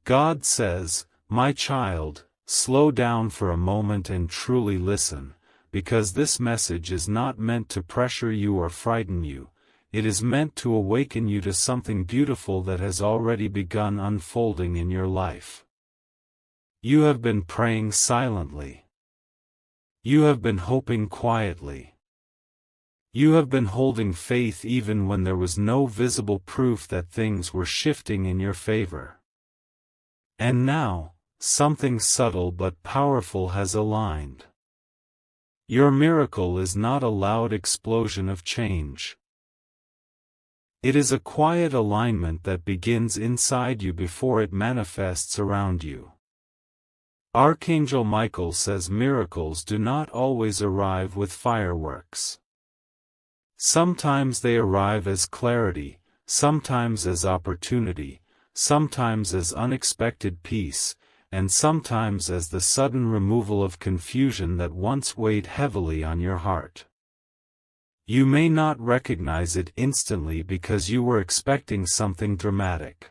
God says, "My child, slow down for a moment and truly listen, because this message is not meant to pressure you or frighten you, it is meant to awaken you to something beautiful that has already begun unfolding in your life." You have been praying silently. You have been hoping quietly. You have been holding faith even when there was no visible proof that things were shifting in your favor. And now, something subtle but powerful has aligned. Your miracle is not a loud explosion of change. It is a quiet alignment that begins inside you before it manifests around you. Archangel Michael says miracles do not always arrive with fireworks. Sometimes they arrive as clarity, sometimes as opportunity, sometimes as unexpected peace, and sometimes as the sudden removal of confusion that once weighed heavily on your heart. You may not recognize it instantly because you were expecting something dramatic.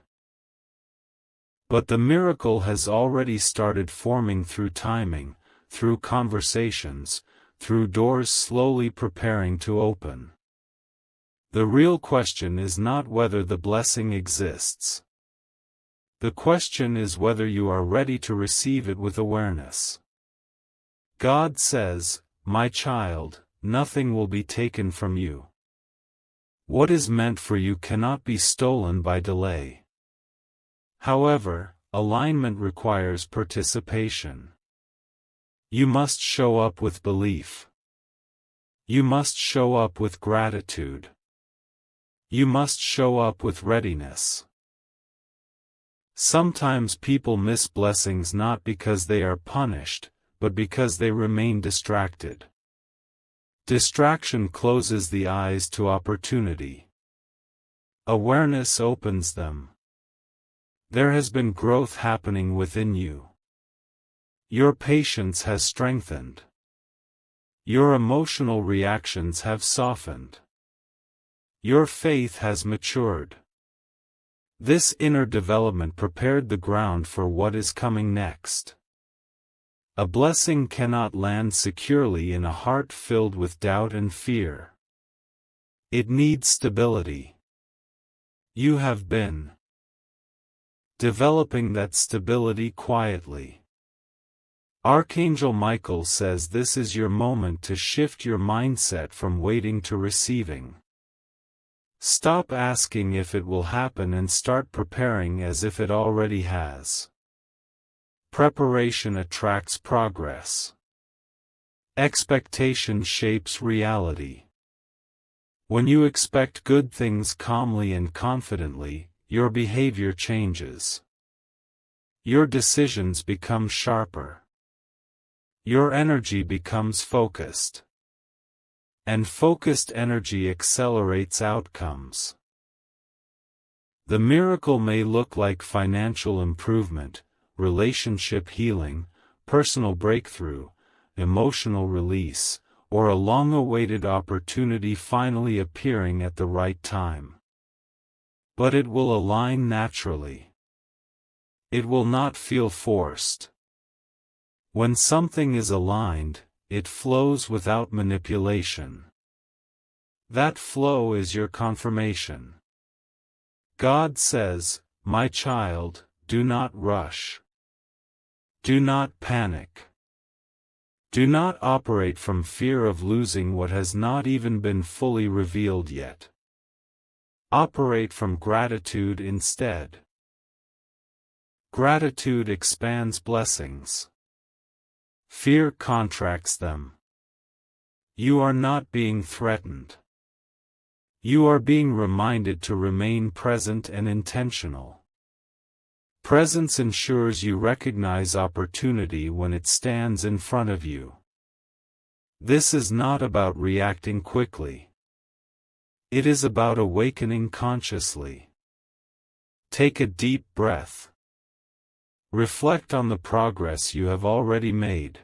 But the miracle has already started forming through timing, through conversations, through doors slowly preparing to open. The real question is not whether the blessing exists. The question is whether you are ready to receive it with awareness. God says, "My child, nothing will be taken from you. What is meant for you cannot be stolen by delay." However, alignment requires participation. You must show up with belief. You must show up with gratitude. You must show up with readiness. Sometimes people miss blessings not because they are punished, but because they remain distracted. Distraction closes the eyes to opportunity. Awareness opens them. There has been growth happening within you. Your patience has strengthened. Your emotional reactions have softened. Your faith has matured. This inner development prepared the ground for what is coming next. A blessing cannot land securely in a heart filled with doubt and fear. It needs stability. You have been developing that stability quietly. Archangel Michael says this is your moment to shift your mindset from waiting to receiving. Stop asking if it will happen and start preparing as if it already has. Preparation attracts progress. Expectation shapes reality. When you expect good things calmly and confidently, your behavior changes. Your decisions become sharper. Your energy becomes focused. And focused energy accelerates outcomes. The miracle may look like financial improvement, relationship healing, personal breakthrough, emotional release, or a long-awaited opportunity finally appearing at the right time. But it will align naturally. It will not feel forced. When something is aligned, it flows without manipulation. That flow is your confirmation. God says, "My child, do not rush. Do not panic. Do not operate from fear of losing what has not even been fully revealed yet. Operate from gratitude instead. Gratitude expands blessings. Fear contracts them. You are not being threatened. You are being reminded to remain present and intentional. Presence ensures you recognize opportunity when it stands in front of you. This is not about reacting quickly. It is about awakening consciously. Take a deep breath. Reflect on the progress you have already made.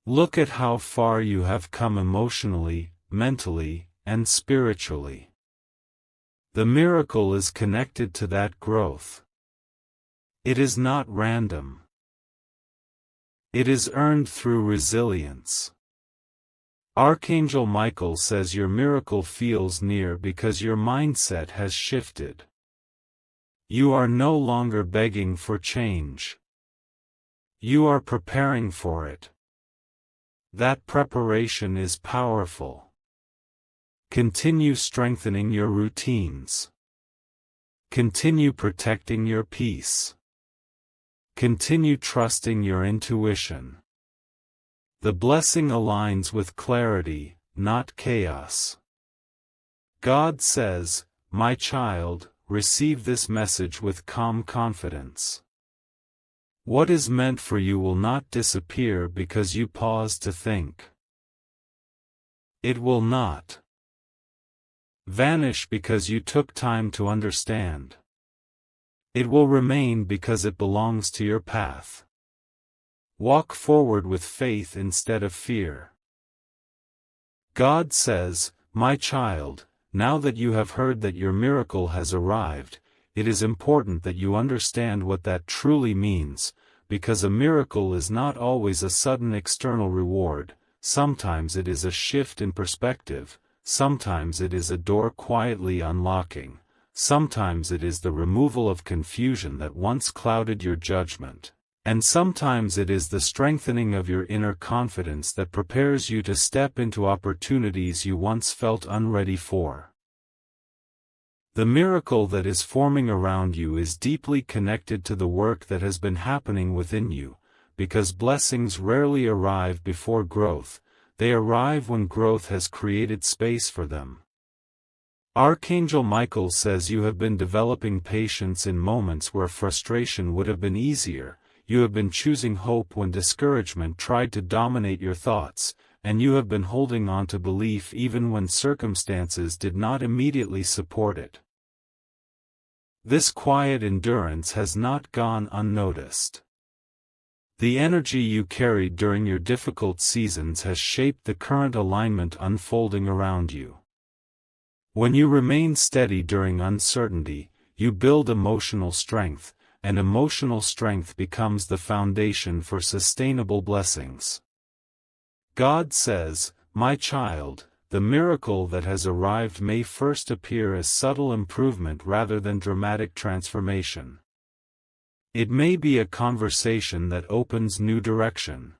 Look at how far you have come emotionally, mentally, and spiritually. The miracle is connected to that growth. It is not random. It is earned through resilience. Archangel Michael says your miracle feels near because your mindset has shifted. You are no longer begging for change. You are preparing for it. That preparation is powerful. Continue strengthening your routines. Continue protecting your peace. Continue trusting your intuition. The blessing aligns with clarity, not chaos. God says, "My child, receive this message with calm confidence. What is meant for you will not disappear because you pause to think. It will not vanish because you took time to understand. It will remain because it belongs to your path. Walk forward with faith instead of fear." God says, "My child, now that you have heard that your miracle has arrived, it is important that you understand what that truly means, because a miracle is not always a sudden external reward. Sometimes it is a shift in perspective, sometimes it is a door quietly unlocking, sometimes it is the removal of confusion that once clouded your judgment, and sometimes it is the strengthening of your inner confidence that prepares you to step into opportunities you once felt unready for." The miracle that is forming around you is deeply connected to the work that has been happening within you, because blessings rarely arrive before growth, they arrive when growth has created space for them. Archangel Michael says you have been developing patience in moments where frustration would have been easier, you have been choosing hope when discouragement tried to dominate your thoughts, and you have been holding on to belief even when circumstances did not immediately support it. This quiet endurance has not gone unnoticed. The energy you carried during your difficult seasons has shaped the current alignment unfolding around you. When you remain steady during uncertainty, you build emotional strength, and emotional strength becomes the foundation for sustainable blessings. God says, "My child, the miracle that has arrived may first appear as subtle improvement rather than dramatic transformation. It may be a conversation that opens new direction.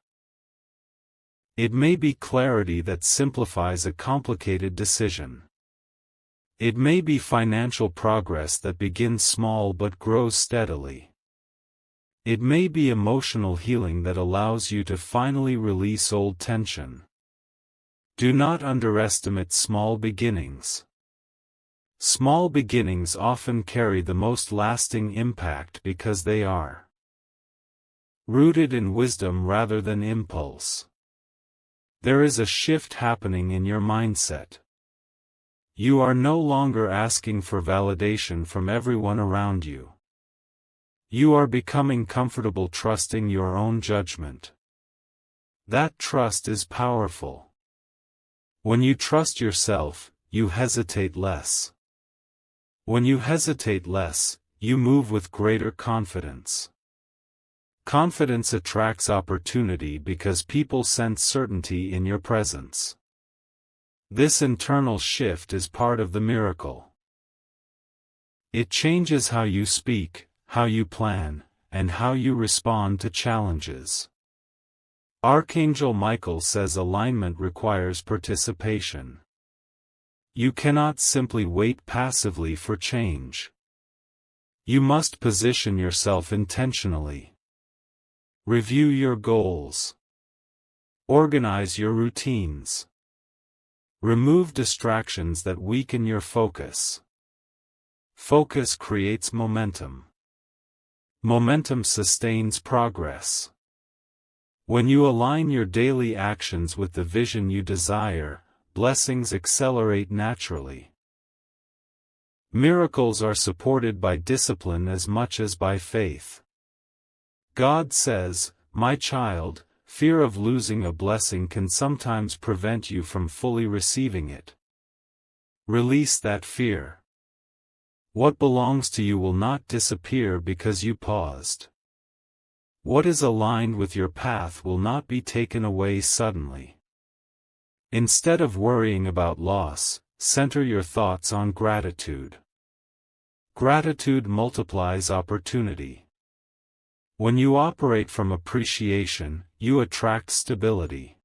It may be clarity that simplifies a complicated decision. It may be financial progress that begins small but grows steadily. It may be emotional healing that allows you to finally release old tension. Do not underestimate small beginnings. Small beginnings often carry the most lasting impact because they are rooted in wisdom rather than impulse. There is a shift happening in your mindset. You are no longer asking for validation from everyone around you. You are becoming comfortable trusting your own judgment. That trust is powerful. When you trust yourself, you hesitate less. When you hesitate less, you move with greater confidence. Confidence attracts opportunity because people sense certainty in your presence. This internal shift is part of the miracle. It changes how you speak, how you plan, and how you respond to challenges. Archangel Michael says alignment requires participation. You cannot simply wait passively for change. You must position yourself intentionally. Review your goals. Organize your routines. Remove distractions that weaken your focus. Focus creates momentum. Momentum sustains progress. When you align your daily actions with the vision you desire, blessings accelerate naturally. Miracles are supported by discipline as much as by faith. God says, "My child, fear of losing a blessing can sometimes prevent you from fully receiving it. Release that fear. What belongs to you will not disappear because you paused. What is aligned with your path will not be taken away suddenly. Instead of worrying about loss, center your thoughts on gratitude. Gratitude multiplies opportunity. When you operate from appreciation, you attract stability.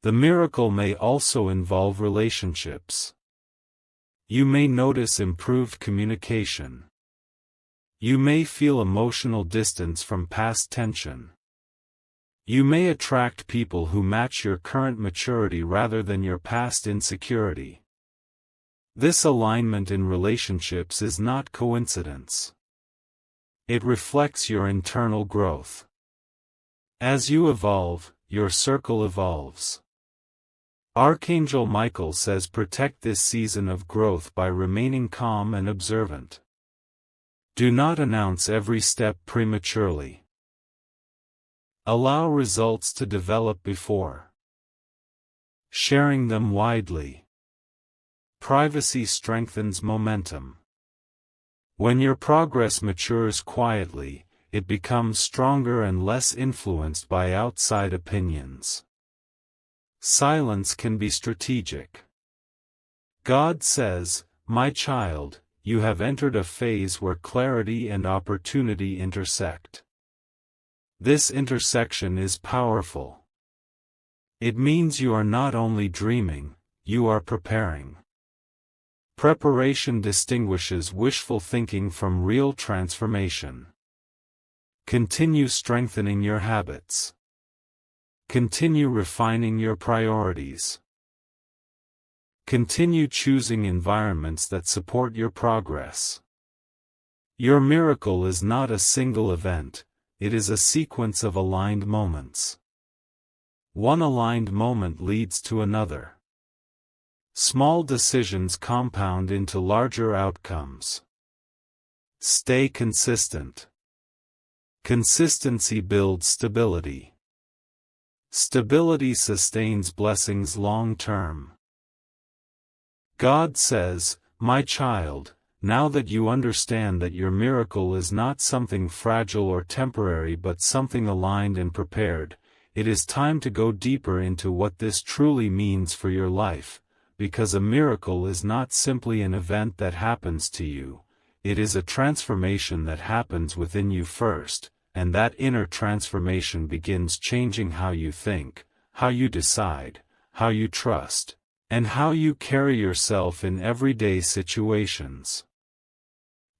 The miracle may also involve relationships. You may notice improved communication. You may feel emotional distance from past tension. You may attract people who match your current maturity rather than your past insecurity. This alignment in relationships is not coincidence. It reflects your internal growth. As you evolve, your circle evolves. Archangel Michael says protect this season of growth by remaining calm and observant. Do not announce every step prematurely. Allow results to develop before sharing them widely. Privacy strengthens momentum. When your progress matures quietly, it becomes stronger and less influenced by outside opinions. Silence can be strategic. God says, "My child, you have entered a phase where clarity and opportunity intersect." This intersection is powerful. It means you are not only dreaming, you are preparing. Preparation distinguishes wishful thinking from real transformation. Continue strengthening your habits. Continue refining your priorities. Continue choosing environments that support your progress. Your miracle is not a single event, it is a sequence of aligned moments. One aligned moment leads to another. Small decisions compound into larger outcomes. Stay consistent. Consistency builds stability. Stability sustains blessings long term. God says, "My child, now that you understand that your miracle is not something fragile or temporary but something aligned and prepared, it is time to go deeper into what this truly means for your life, because a miracle is not simply an event that happens to you, it is a transformation that happens within you first, and that inner transformation begins changing how you think, how you decide, how you trust, and how you carry yourself in everyday situations.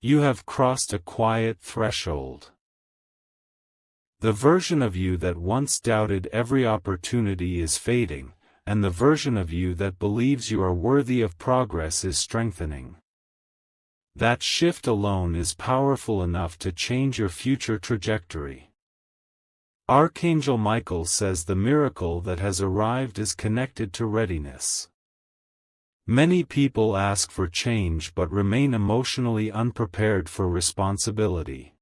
You have crossed a quiet threshold. The version of you that once doubted every opportunity is fading, and the version of you that believes you are worthy of progress is strengthening. That shift alone is powerful enough to change your future trajectory. Archangel Michael says the miracle that has arrived is connected to readiness. Many people ask for change but remain emotionally unprepared for responsibility.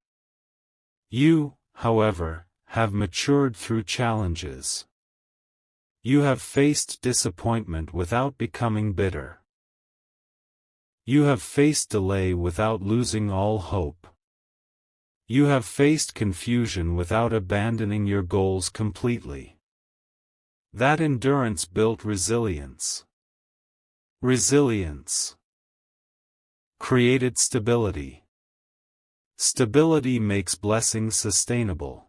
You, however, have matured through challenges. You have faced disappointment without becoming bitter. You have faced delay without losing all hope. You have faced confusion without abandoning your goals completely. That endurance built resilience. Resilience created stability. Stability makes blessings sustainable.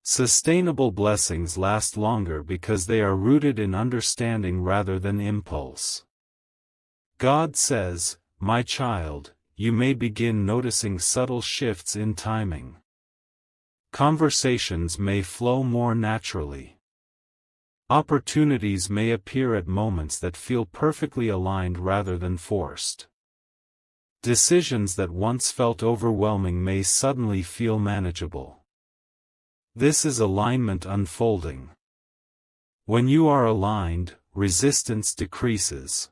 Sustainable blessings last longer because they are rooted in understanding rather than impulse. God says, "My child, you may begin noticing subtle shifts in timing. Conversations may flow more naturally. Opportunities may appear at moments that feel perfectly aligned rather than forced. Decisions that once felt overwhelming may suddenly feel manageable." This is alignment unfolding. When you are aligned, resistance decreases.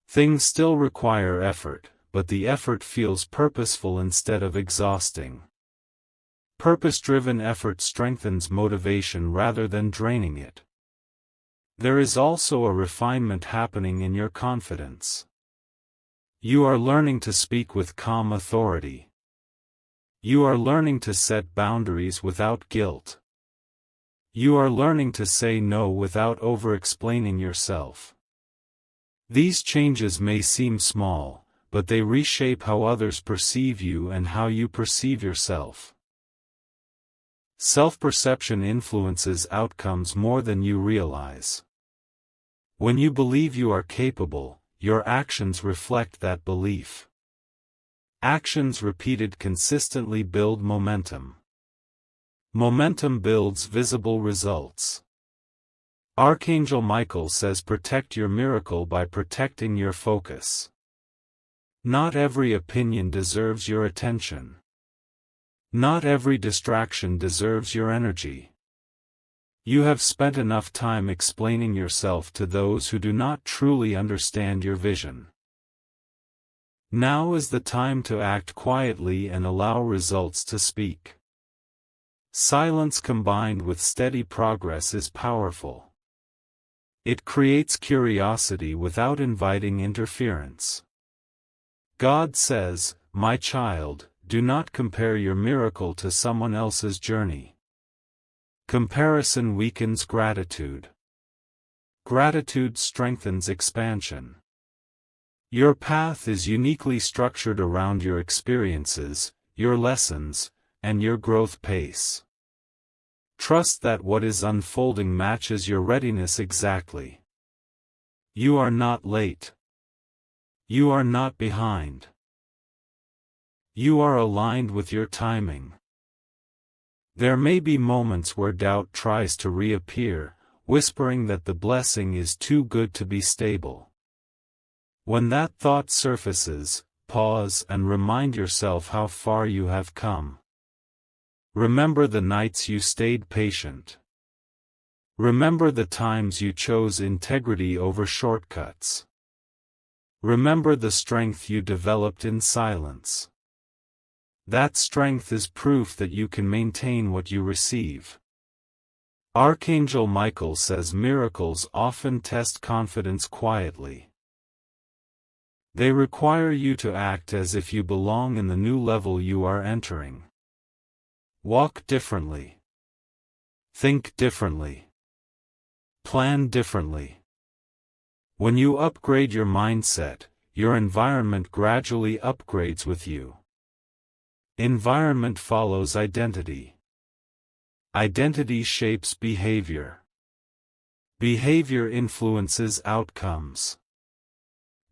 Things still require effort, but the effort feels purposeful instead of exhausting. Purpose-driven effort strengthens motivation rather than draining it. There is also a refinement happening in your confidence. You are learning to speak with calm authority. You are learning to set boundaries without guilt. You are learning to say no without over-explaining yourself. These changes may seem small, but they reshape how others perceive you and how you perceive yourself. Self-perception influences outcomes more than you realize. When you believe you are capable, your actions reflect that belief. Actions repeated consistently build momentum. Momentum builds visible results. Archangel Michael says protect your miracle by protecting your focus. Not every opinion deserves your attention. Not every distraction deserves your energy. You have spent enough time explaining yourself to those who do not truly understand your vision. Now is the time to act quietly and allow results to speak. Silence combined with steady progress is powerful. It creates curiosity without inviting interference. God says, "My child, do not compare your miracle to someone else's journey." Comparison weakens gratitude. Gratitude strengthens expansion. Your path is uniquely structured around your experiences, your lessons, and your growth pace. Trust that what is unfolding matches your readiness exactly. You are not late. You are not behind. You are aligned with your timing. There may be moments where doubt tries to reappear, whispering that the blessing is too good to be stable. When that thought surfaces, pause and remind yourself how far you have come. Remember the nights you stayed patient. Remember the times you chose integrity over shortcuts. Remember the strength you developed in silence. That strength is proof that you can maintain what you receive. Archangel Michael says miracles often test confidence quietly. They require you to act as if you belong in the new level you are entering. Walk differently. Think differently. Plan differently. When you upgrade your mindset, your environment gradually upgrades with you. Environment follows identity. Identity shapes behavior. Behavior influences outcomes.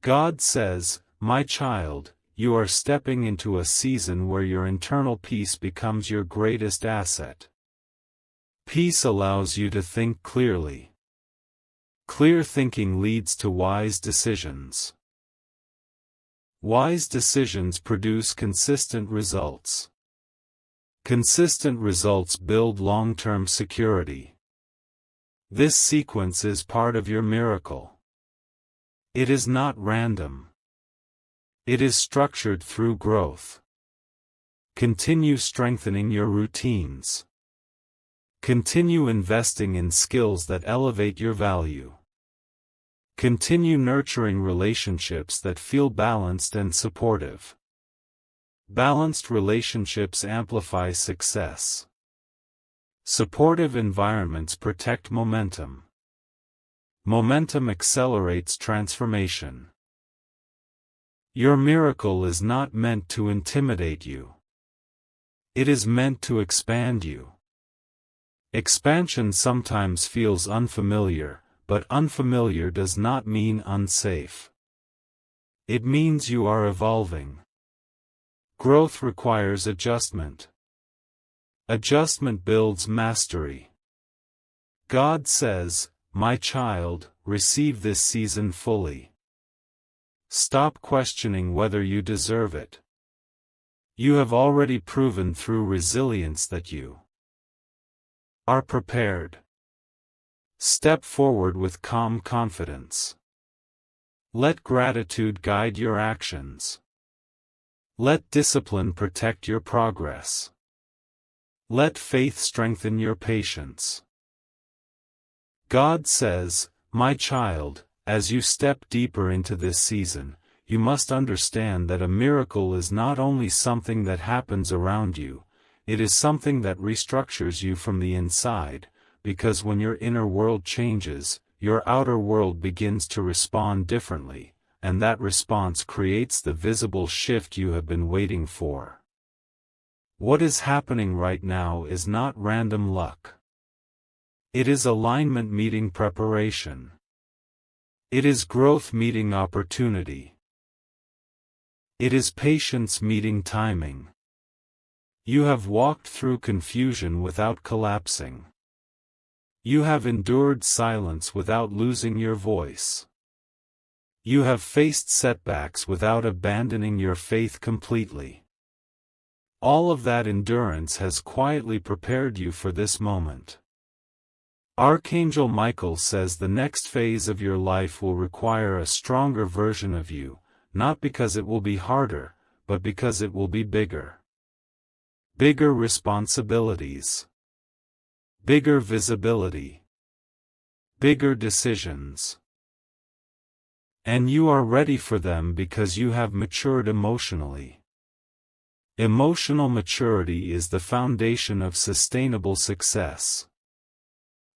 God says, "My child, you are stepping into a season where your internal peace becomes your greatest asset." Peace allows you to think clearly. Clear thinking leads to wise decisions. Wise decisions produce consistent results. Consistent results build long-term security. This sequence is part of your miracle. It is not random. It is structured through growth. Continue strengthening your routines. Continue investing in skills that elevate your value. Continue nurturing relationships that feel balanced and supportive. Balanced relationships amplify success. Supportive environments protect momentum. Momentum accelerates transformation. Your miracle is not meant to intimidate you. It is meant to expand you. Expansion sometimes feels unfamiliar, but unfamiliar does not mean unsafe. It means you are evolving. Growth requires adjustment. Adjustment builds mastery. God says, "My child, receive this season fully." Stop questioning whether you deserve it. You have already proven through resilience that you are prepared. Step forward with calm confidence. Let gratitude guide your actions. Let discipline protect your progress. Let faith strengthen your patience. God says, "My child, as you step deeper into this season, you must understand that a miracle is not only something that happens around you, it is something that restructures you from the inside, because when your inner world changes, your outer world begins to respond differently, and that response creates the visible shift you have been waiting for. What is happening right now is not random luck. It is alignment meeting preparation. It is growth meeting opportunity. It is patience meeting timing. You have walked through confusion without collapsing. You have endured silence without losing your voice. You have faced setbacks without abandoning your faith completely. All of that endurance has quietly prepared you for this moment. Archangel Michael says the next phase of your life will require a stronger version of you, not because it will be harder, but because it will be bigger. Bigger responsibilities. Bigger visibility. Bigger decisions. And you are ready for them because you have matured emotionally. Emotional maturity is the foundation of sustainable success.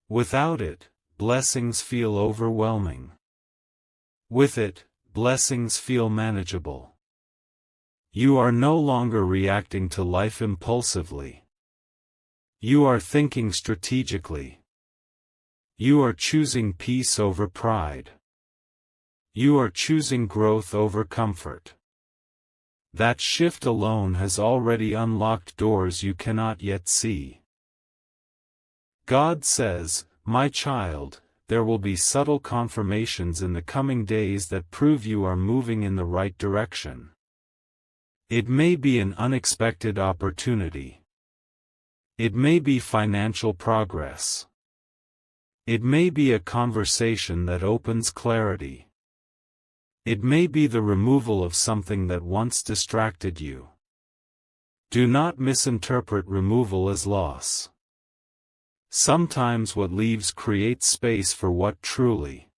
Without it, blessings feel overwhelming. With it, blessings feel manageable. You are no longer reacting to life impulsively. You are thinking strategically. You are choosing peace over pride. You are choosing growth over comfort. That shift alone has already unlocked doors you cannot yet see. God says, "My child, there will be subtle confirmations in the coming days that prove you are moving in the right direction." It may be an unexpected opportunity. It may be financial progress. It may be a conversation that opens clarity. It may be the removal of something that once distracted you. Do not misinterpret removal as loss. Sometimes what leaves creates space for what truly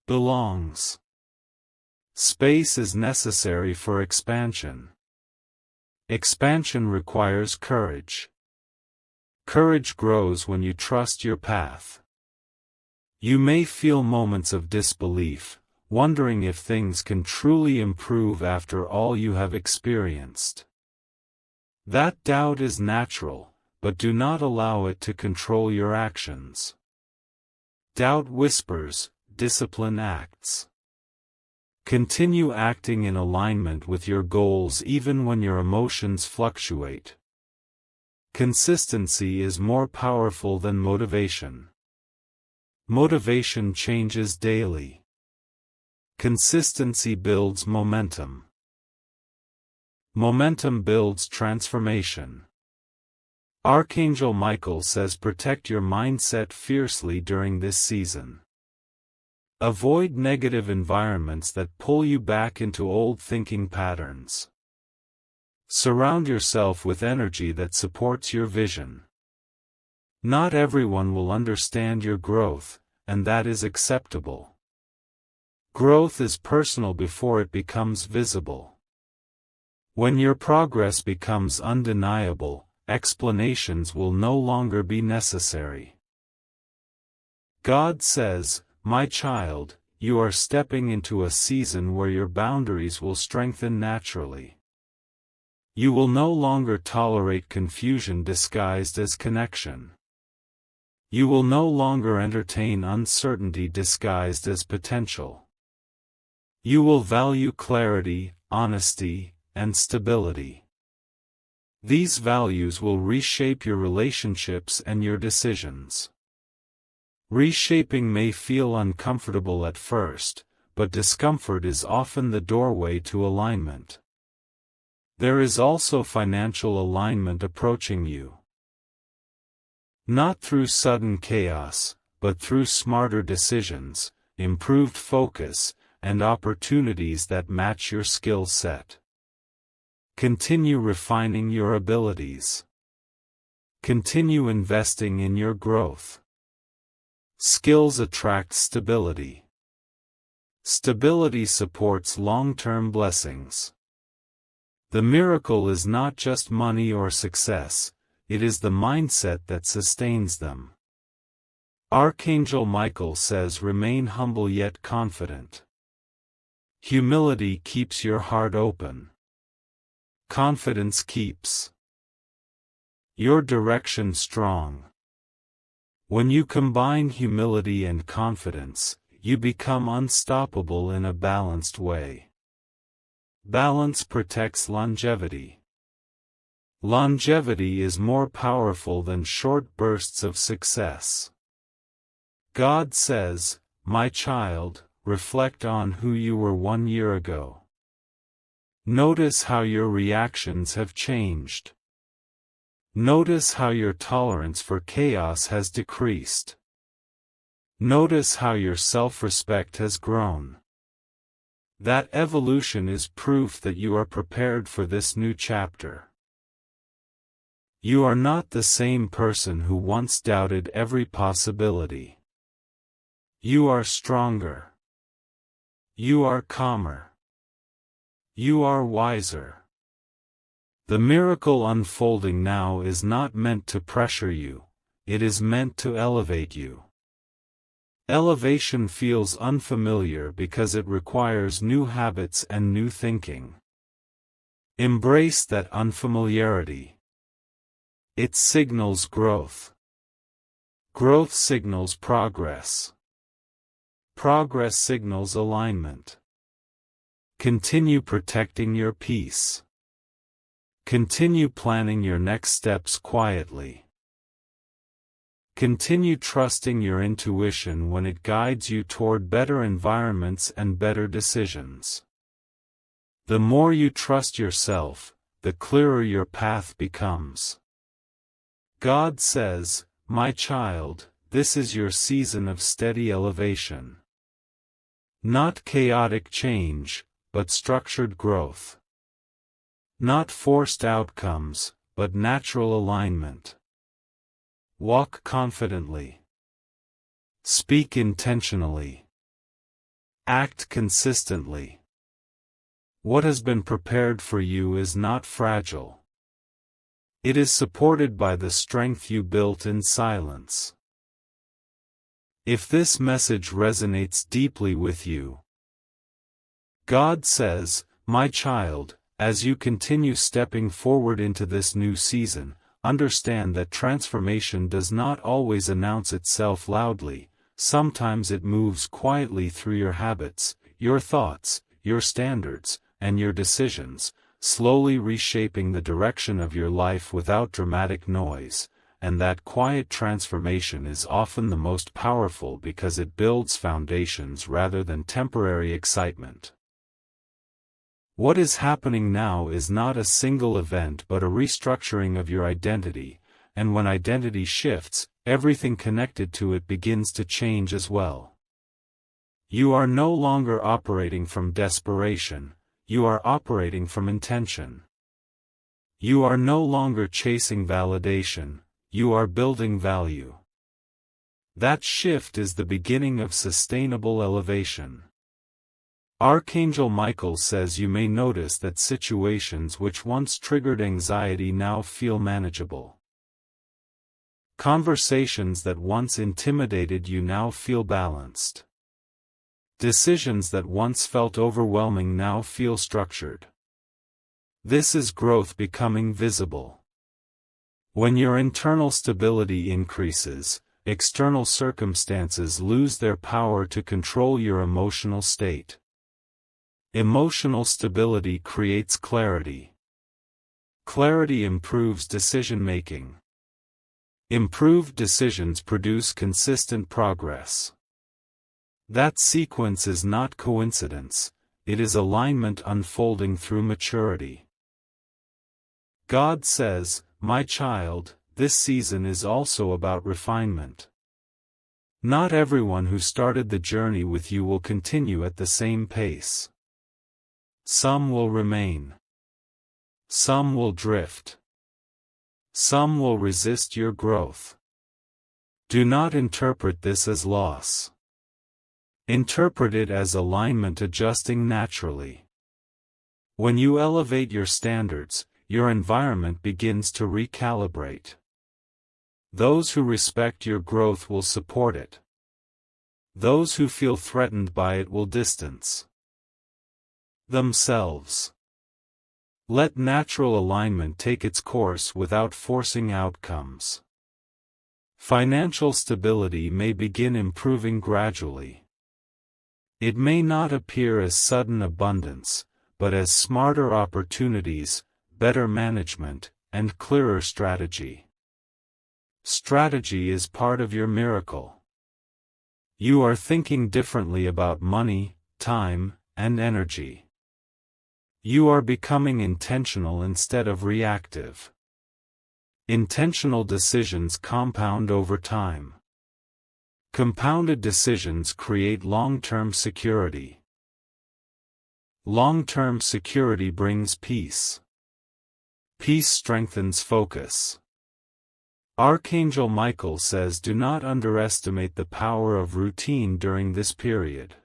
belongs. Space is necessary for expansion. Expansion requires courage. Courage grows when you trust your path. You may feel moments of disbelief, wondering if things can truly improve after all you have experienced. That doubt is natural, but do not allow it to control your actions. Doubt whispers, discipline acts. Continue acting in alignment with your goals even when your emotions fluctuate. Consistency is more powerful than motivation. Motivation changes daily. Consistency builds momentum. Momentum builds transformation. Archangel Michael says protect your mindset fiercely during this season. Avoid negative environments that pull you back into old thinking patterns. Surround yourself with energy that supports your vision. Not everyone will understand your growth, and that is acceptable. Growth is personal before it becomes visible. When your progress becomes undeniable, explanations will no longer be necessary. God says, "My child, you are stepping into a season where your boundaries will strengthen naturally. You will no longer tolerate confusion disguised as connection. You will no longer entertain uncertainty disguised as potential. You will value clarity, honesty, and stability. These values will reshape your relationships and your decisions. Reshaping may feel uncomfortable at first, but discomfort is often the doorway to alignment. There is also financial alignment approaching you. Not through sudden chaos, but through smarter decisions, improved focus, and opportunities that match your skill set. Continue refining your abilities. Continue investing in your growth. Skills attract stability. Stability supports long-term blessings. The miracle is not just money or success, it is the mindset that sustains them. Archangel Michael says remain humble yet confident. Humility keeps your heart open. Confidence keeps your direction strong. When you combine humility and confidence, you become unstoppable in a balanced way. Balance protects longevity. Longevity is more powerful than short bursts of success. God says, "My child, reflect on who you were 1 year ago. Notice how your reactions have changed. Notice how your tolerance for chaos has decreased. Notice how your self-respect has grown. That evolution is proof that you are prepared for this new chapter. You are not the same person who once doubted every possibility. You are stronger. You are calmer. You are wiser. The miracle unfolding now is not meant to pressure you, it is meant to elevate you. Elevation feels unfamiliar because it requires new habits and new thinking. Embrace that unfamiliarity. It signals growth. Growth signals progress. Progress signals alignment. Continue protecting your peace. Continue planning your next steps quietly. Continue trusting your intuition when it guides you toward better environments and better decisions. The more you trust yourself, the clearer your path becomes. God says, "My child, this is your season of steady elevation. Not chaotic change, but structured growth. Not forced outcomes, but natural alignment. Walk confidently. Speak intentionally. Act consistently. What has been prepared for you is not fragile. It is supported by the strength you built in silence." If this message resonates deeply with you, God says, "My child, as you continue stepping forward into this new season, understand that transformation does not always announce itself loudly. Sometimes it moves quietly through your habits, your thoughts, your standards, and your decisions, slowly reshaping the direction of your life without dramatic noise, and that quiet transformation is often the most powerful because it builds foundations rather than temporary excitement." What is happening now is not a single event but a restructuring of your identity, and when identity shifts, everything connected to it begins to change as well. You are no longer operating from desperation, you are operating from intention. You are no longer chasing validation, you are building value. That shift is the beginning of sustainable elevation. Archangel Michael says you may notice that situations which once triggered anxiety now feel manageable. Conversations that once intimidated you now feel balanced. Decisions that once felt overwhelming now feel structured. This is growth becoming visible. When your internal stability increases, external circumstances lose their power to control your emotional state. Emotional stability creates clarity. Clarity improves decision-making. Improved decisions produce consistent progress. That sequence is not coincidence, it is alignment unfolding through maturity. God says, "My child, this season is also about refinement." Not everyone who started the journey with you will continue at the same pace. Some will remain. Some will drift. Some will resist your growth. Do not interpret this as loss. Interpret it as alignment adjusting naturally. When you elevate your standards, your environment begins to recalibrate. Those who respect your growth will support it. Those who feel threatened by it will distance themselves. Let natural alignment take its course without forcing outcomes. Financial stability may begin improving gradually. It may not appear as sudden abundance, but as smarter opportunities, better management, and clearer strategy. Strategy is part of your miracle. You are thinking differently about money, time, and energy. You are becoming intentional instead of reactive. Intentional decisions compound over time. Compounded decisions create long-term security. Long-term security brings peace. Peace strengthens focus. Archangel Michael says do not underestimate the power of routine during this period.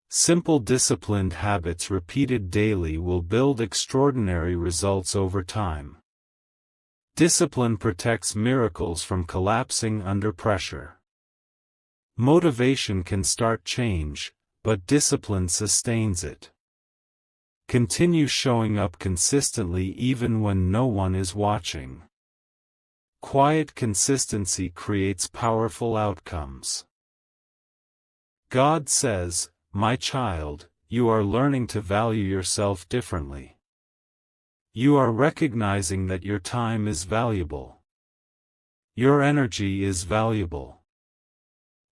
Simple disciplined habits repeated daily will build extraordinary results over time. Discipline protects miracles from collapsing under pressure. Motivation can start change, but discipline sustains it. Continue showing up consistently even when no one is watching. Quiet consistency creates powerful outcomes. God says, "My child, you are learning to value yourself differently. You are recognizing that your time is valuable. Your energy is valuable.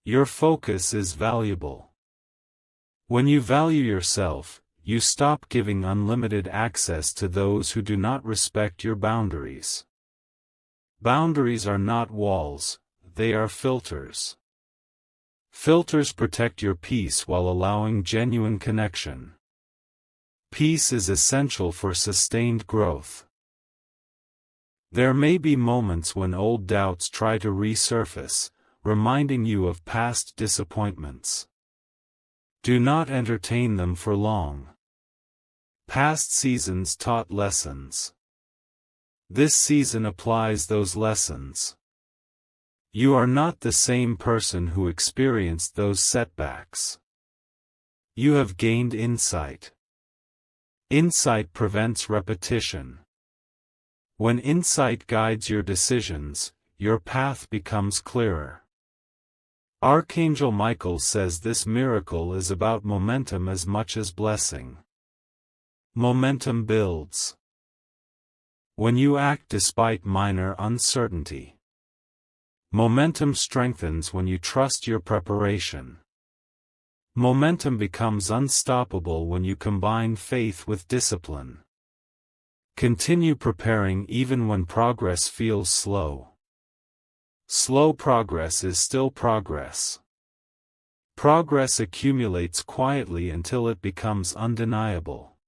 Your focus is valuable. When you value yourself, you stop giving unlimited access to those who do not respect your boundaries. Boundaries are not walls, they are filters. Filters protect your peace while allowing genuine connection. Peace is essential for sustained growth. There may be moments when old doubts try to resurface, reminding you of past disappointments. Do not entertain them for long. Past seasons taught lessons. This season applies those lessons. You are not the same person who experienced those setbacks. You have gained insight. Insight prevents repetition. When insight guides your decisions, your path becomes clearer. Archangel Michael says this miracle is about momentum as much as blessing. Momentum builds when you act despite minor uncertainty. Momentum strengthens when you trust your preparation. Momentum becomes unstoppable when you combine faith with discipline. Continue preparing even when progress feels slow. Slow progress is still progress. Progress accumulates quietly until it becomes undeniable.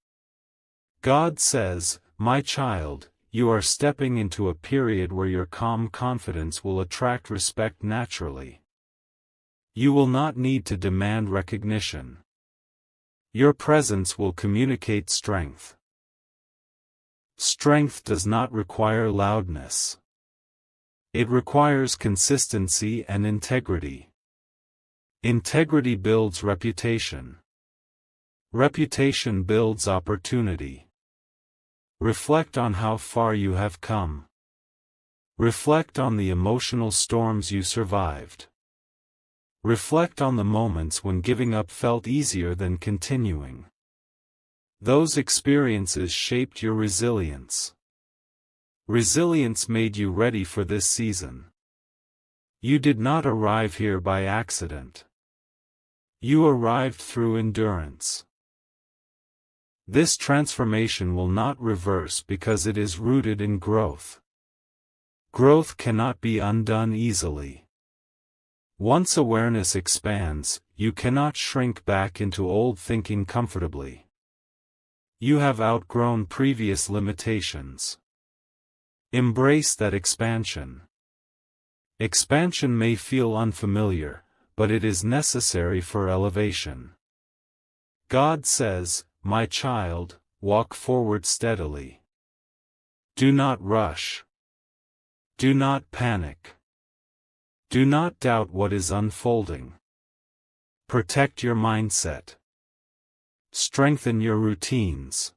God says, "My child, you are stepping into a period where your calm confidence will attract respect naturally. You will not need to demand recognition. Your presence will communicate strength. Strength does not require loudness. It requires consistency and integrity. Integrity builds reputation. Reputation builds opportunity. Reflect on how far you have come. Reflect on the emotional storms you survived. Reflect on the moments when giving up felt easier than continuing. Those experiences shaped your resilience. Resilience made you ready for this season. You did not arrive here by accident. You arrived through endurance. This transformation will not reverse because it is rooted in growth. Growth cannot be undone easily. Once awareness expands, you cannot shrink back into old thinking comfortably. You have outgrown previous limitations. Embrace that expansion. Expansion may feel unfamiliar, but it is necessary for elevation. God says, "My child, walk forward steadily. Do not rush. Do not panic. Do not doubt what is unfolding. Protect your mindset. Strengthen your routines.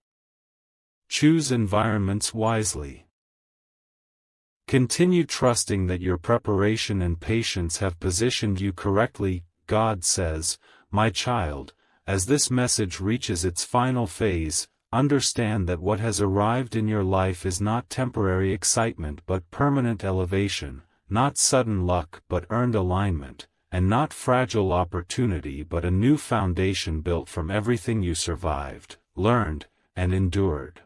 Choose environments wisely. Continue trusting that your preparation and patience have positioned you correctly." God says, "My child, as this message reaches its final phase, understand that what has arrived in your life is not temporary excitement but permanent elevation, not sudden luck but earned alignment, and not fragile opportunity but a new foundation built from everything you survived, learned, and endured."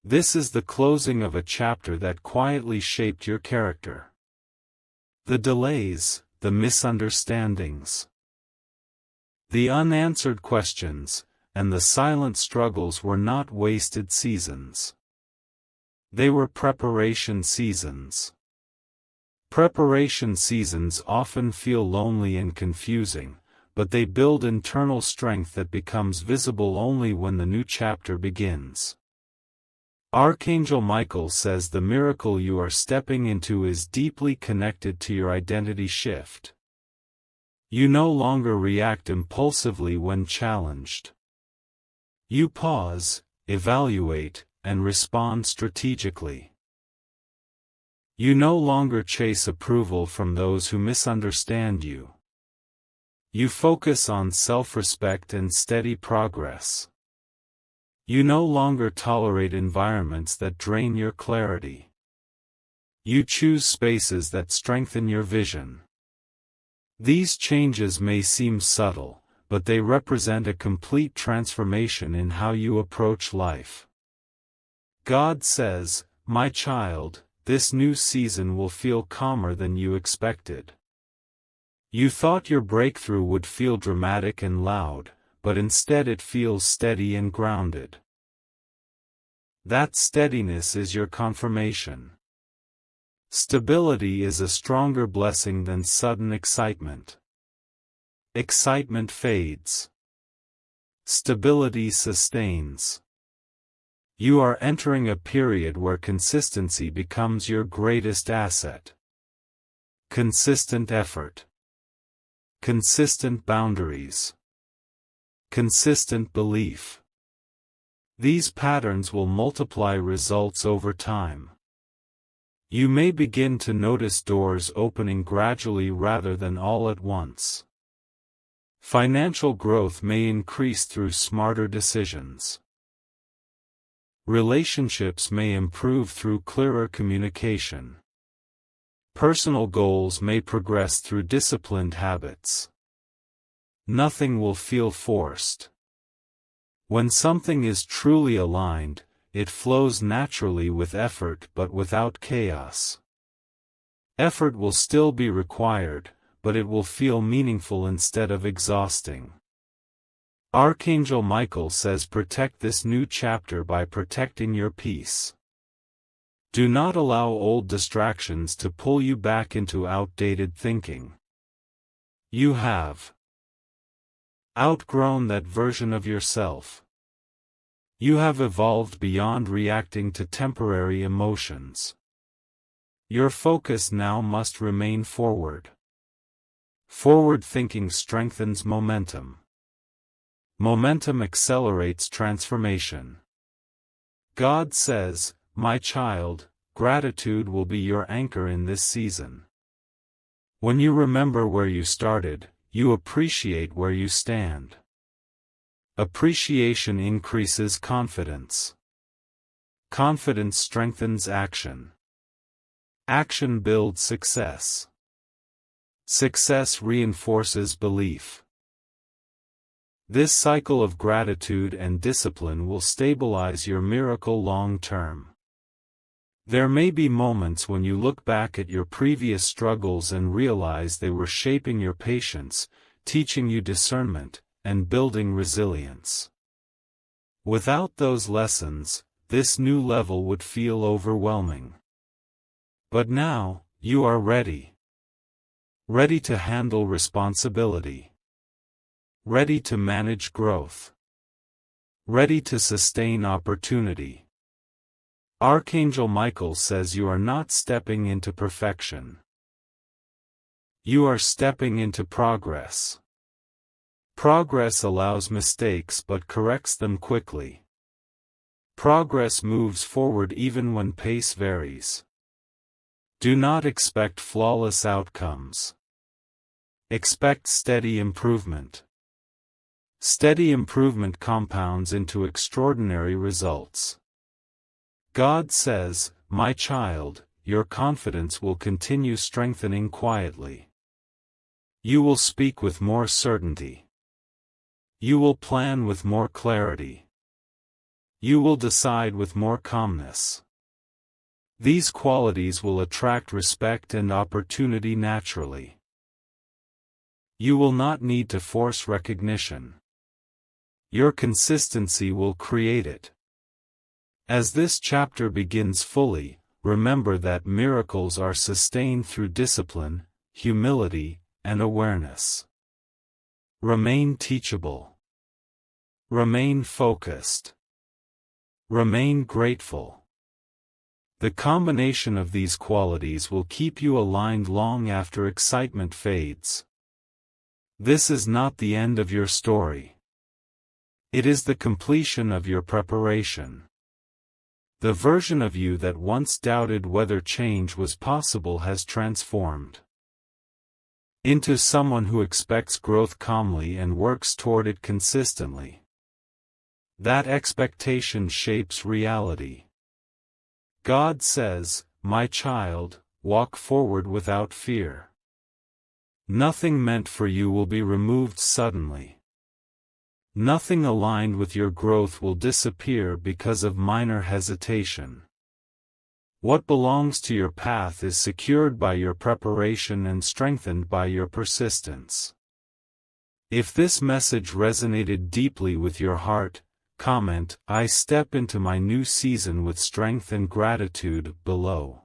This is the closing of a chapter that quietly shaped your character. The delays, the misunderstandings, the unanswered questions, and the silent struggles were not wasted seasons. They were preparation seasons. Preparation seasons often feel lonely and confusing, but they build internal strength that becomes visible only when the new chapter begins. Archangel Michael says the miracle you are stepping into is deeply connected to your identity shift. You no longer react impulsively when challenged. You pause, evaluate, and respond strategically. You no longer chase approval from those who misunderstand you. You focus on self-respect and steady progress. You no longer tolerate environments that drain your clarity. You choose spaces that strengthen your vision. These changes may seem subtle, but they represent a complete transformation in how you approach life. God says, "My child, this new season will feel calmer than you expected. You thought your breakthrough would feel dramatic and loud, but instead it feels steady and grounded. That steadiness is your confirmation. Stability is a stronger blessing than sudden excitement. Excitement fades. Stability sustains. You are entering a period where consistency becomes your greatest asset. Consistent effort. Consistent boundaries. Consistent belief. These patterns will multiply results over time. You may begin to notice doors opening gradually rather than all at once. Financial growth may increase through smarter decisions. Relationships may improve through clearer communication. Personal goals may progress through disciplined habits. Nothing will feel forced. When something is truly aligned, it flows naturally with effort but without chaos. Effort will still be required, but it will feel meaningful instead of exhausting. Archangel Michael says protect this new chapter by protecting your peace. Do not allow old distractions to pull you back into outdated thinking. You have outgrown that version of yourself. You have evolved beyond reacting to temporary emotions. Your focus now must remain forward. Forward thinking strengthens momentum. Momentum accelerates transformation. God says, "My child, gratitude will be your anchor in this season. When you remember where you started, you appreciate where you stand. Appreciation increases confidence. Confidence strengthens action. Action builds success. Success reinforces belief. This cycle of gratitude and discipline will stabilize your miracle long term. There may be moments when you look back at your previous struggles and realize they were shaping your patience, teaching you discernment, and building resilience. Without those lessons, this new level would feel overwhelming. But now, you are ready. ready to handle responsibility, ready to manage growth, ready to sustain opportunity. Archangel Michael says you are not stepping into perfection. You are stepping into progress. Progress allows mistakes but corrects them quickly. Progress moves forward even when pace varies. Do not expect flawless outcomes. Expect steady improvement. Steady improvement compounds into extraordinary results. God says, "My child, your confidence will continue strengthening quietly. You will speak with more certainty. You will plan with more clarity. You will decide with more calmness. These qualities will attract respect and opportunity naturally. You will not need to force recognition. Your consistency will create it." As this chapter begins fully, remember that miracles are sustained through discipline, humility, and awareness. Remain teachable. Remain focused. Remain grateful. The combination of these qualities will keep you aligned long after excitement fades. This is not the end of your story. It is the completion of your preparation. The version of you that once doubted whether change was possible has transformed into someone who expects growth calmly and works toward it consistently. That expectation shapes reality. God says, "My child, walk forward without fear. Nothing meant for you will be removed suddenly. Nothing aligned with your growth will disappear because of minor hesitation. What belongs to your path is secured by your preparation and strengthened by your persistence." If this message resonated deeply with your heart, comment, "I step into my new season with strength and gratitude," below.